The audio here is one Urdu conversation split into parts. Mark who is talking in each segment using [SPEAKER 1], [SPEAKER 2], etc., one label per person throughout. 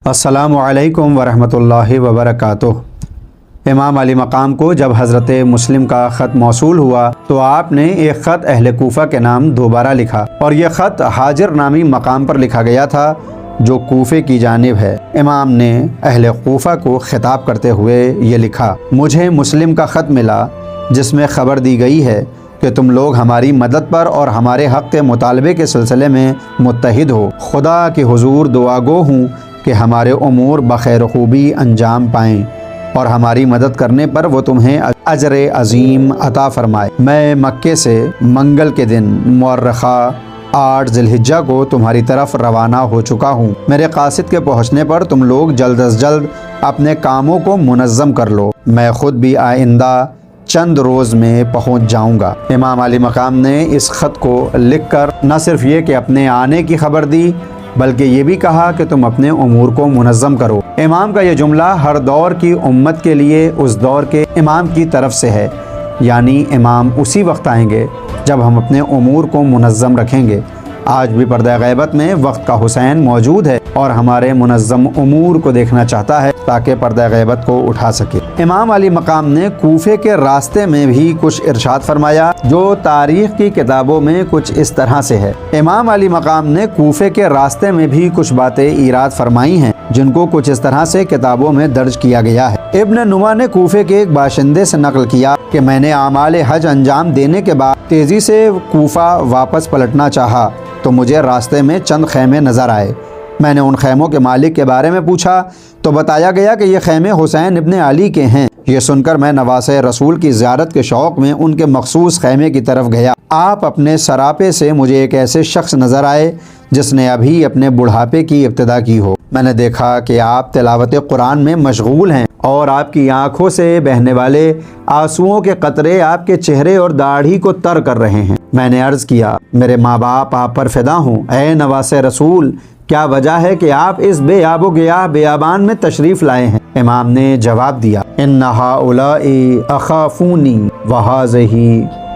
[SPEAKER 1] السلام علیکم ورحمۃ اللہ وبرکاتہ۔ امام علی مقام کو جب حضرت مسلم کا خط موصول ہوا تو آپ نے ایک خط اہل کوفہ کے نام دوبارہ لکھا، اور یہ خط حاجر نامی مقام پر لکھا گیا تھا جو کوفے کی جانب ہے۔ امام نے اہل کوفہ کو خطاب کرتے ہوئے یہ لکھا: مجھے مسلم کا خط ملا جس میں خبر دی گئی ہے کہ تم لوگ ہماری مدد پر اور ہمارے حق کے مطالبے کے سلسلے میں متحد ہو۔ خدا کے حضور دعا گو ہوں کہ ہمارے امور بخیر و خوبی انجام پائیں اور ہماری مدد کرنے پر وہ تمہیں اجر عظیم عطا فرمائے۔ میں مکے سے منگل کے دن مورخہ 8 ذی الحجہ کو تمہاری طرف روانہ ہو چکا ہوں۔ میرے قاصد کے پہنچنے پر تم لوگ جلد از جلد اپنے کاموں کو منظم کر لو۔ میں خود بھی آئندہ چند روز میں پہنچ جاؤں گا۔ امام علی مقام نے اس خط کو لکھ کر نہ صرف یہ کہ اپنے آنے کی خبر دی بلکہ یہ بھی کہا کہ تم اپنے امور کو منظم کرو۔ امام کا یہ جملہ ہر دور کی امت کے لیے اس دور کے امام کی طرف سے ہے، یعنی امام اسی وقت آئیں گے جب ہم اپنے امور کو منظم رکھیں گے۔ آج بھی پردہ غیبت میں وقت کا حسین موجود ہے اور ہمارے منظم امور کو دیکھنا چاہتا ہے تاکہ پردہ غیبت کو اٹھا سکے۔ امام علی مقام نے کوفے کے راستے میں بھی کچھ ارشاد فرمایا جو تاریخ کی کتابوں میں کچھ اس طرح سے ہے۔ امام علی مقام نے کوفے کے راستے میں بھی کچھ باتیں ایراد فرمائی ہیں جن کو کچھ اس طرح سے کتابوں میں درج کیا گیا ہے۔ ابن نما نے کوفے کے ایک باشندے سے نقل کیا کہ میں نے اعمال حج انجام دینے کے بعد تیزی سے کوفہ واپس پلٹنا چاہا تو مجھے راستے میں چند خیمے نظر آئے۔ میں نے ان خیموں کے مالک کے بارے میں پوچھا تو بتایا گیا کہ یہ خیمے حسین ابن علی کے ہیں۔ یہ سن کر میں نواسہ رسول کی زیارت کے شوق میں ان کے مخصوص خیمے کی طرف گیا۔ آپ اپنے سراپے سے مجھے ایک ایسے شخص نظر آئے جس نے ابھی اپنے بڑھاپے کی ابتدا کی ہو۔ میں نے دیکھا کہ آپ تلاوت قرآن میں مشغول ہیں اور آپ کی آنکھوں سے بہنے والے آنسوؤں کے قطرے آپ کے چہرے اور داڑھی کو تر کر رہے ہیں۔ میں نے عرض کیا: میرے ماں باپ آپ پر فدا ہوں، اے نواسہ رسول، کیا وجہ ہے کہ آپ اس بے آب و گیاہ بیابان میں تشریف لائے ہیں؟ امام نے جواب دیا: ان ہؤلاء اخافونی وہذہ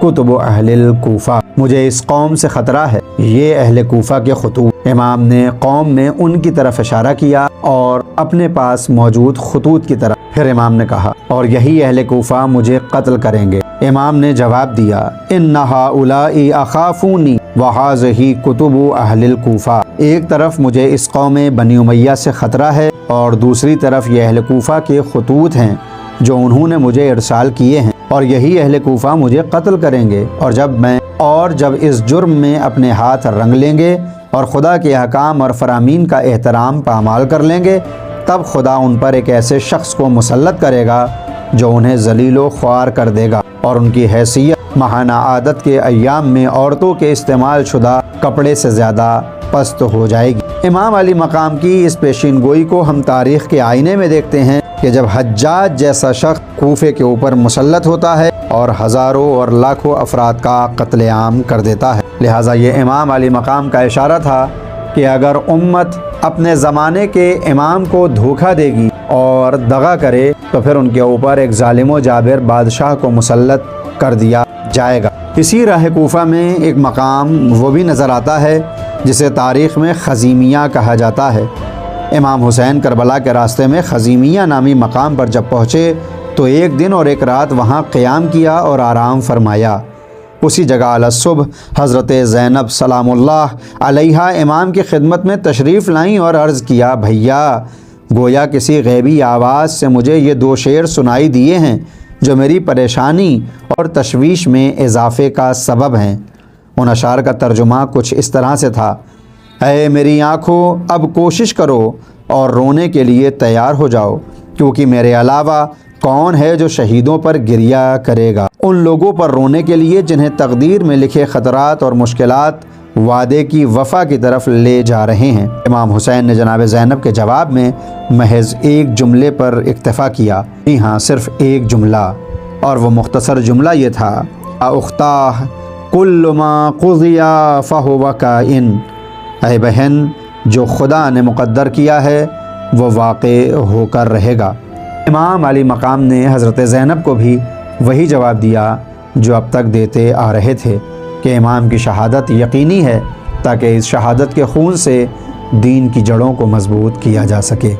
[SPEAKER 1] کتب اہل الکوفہ، مجھے اس قوم سے خطرہ ہے، یہ اہل کوفہ کے خطوط۔ امام نے قوم میں ان کی طرف اشارہ کیا اور اپنے پاس موجود خطوط کی طرف۔ پھر امام نے کہا: اور یہی اہل کوفہ مجھے قتل کریں گے۔ امام نے جواب دیا: ان ہؤلاء اخافونی وہذہ کتب اہل الکوفہ، ایک طرف مجھے اس قوم بنی امیہ سے خطرہ ہے اور دوسری طرف یہ اہل کوفہ کے خطوط ہیں جو انہوں نے مجھے ارسال کیے ہیں، اور یہی اہل کوفہ مجھے قتل کریں گے، اور جب اس جرم میں اپنے ہاتھ رنگ لیں گے اور خدا کے احکام اور فرامین کا احترام پامال کر لیں گے، تب خدا ان پر ایک ایسے شخص کو مسلط کرے گا جو انہیں ذلیل و خوار کر دے گا، اور ان کی حیثیت ماہانہ عادت کے ایام میں عورتوں کے استعمال شدہ کپڑے سے زیادہ پست ہو جائے گی۔ امام علی مقام کی اس پیشین گوئی کو ہم تاریخ کے آئینے میں دیکھتے ہیں کہ جب حجاج جیسا شخص کوفے کے اوپر مسلط ہوتا ہے اور ہزاروں اور لاکھوں افراد کا قتل عام کر دیتا ہے۔ لہٰذا یہ امام علی مقام کا اشارہ تھا کہ اگر امت اپنے زمانے کے امام کو دھوکہ دے گی اور دغا کرے تو پھر ان کے اوپر ایک ظالم و جابر بادشاہ کو مسلط کر دیا جائے گا۔ اسی راہ کوفہ میں ایک مقام وہ بھی نظر آتا ہے جسے تاریخ میں خزیمیہ کہا جاتا ہے۔ امام حسین کربلا کے راستے میں خزیمیہ نامی مقام پر جب پہنچے تو ایک دن اور ایک رات وہاں قیام کیا اور آرام فرمایا۔ اسی جگہ الصبح حضرت زینب سلام اللہ علیہا امام کی خدمت میں تشریف لائیں اور عرض کیا: بھیا، گویا کسی غیبی آواز سے مجھے یہ 2 شعر سنائی دیے ہیں جو میری پریشانی اور تشویش میں اضافے کا سبب ہیں۔ ان اشعار کا ترجمہ کچھ اس طرح سے تھا: اے میری آنکھوں، اب کوشش کرو اور رونے کے لیے تیار ہو جاؤ، کیونکہ میرے علاوہ کون ہے جو شہیدوں پر گریہ کرے گا، ان لوگوں پر رونے کے لیے جنہیں تقدیر میں لکھے خطرات اور مشکلات وعدے کی وفا کی طرف لے جا رہے ہیں۔ امام حسین نے جناب زینب کے جواب میں محض ایک جملے پر اکتفا کیا، ہاں صرف ایک جملہ، اور وہ مختصر جملہ یہ تھا: اختاہ کل ما قضی فہو کائن، اے بہن، جو خدا نے مقدر کیا ہے وہ واقع ہو کر رہے گا۔ امام علی مقام نے حضرت زینب کو بھی وہی جواب دیا جو اب تک دیتے آ رہے تھے کہ امام کی شہادت یقینی ہے، تاکہ اس شہادت کے خون سے دین کی جڑوں کو مضبوط کیا جا سکے۔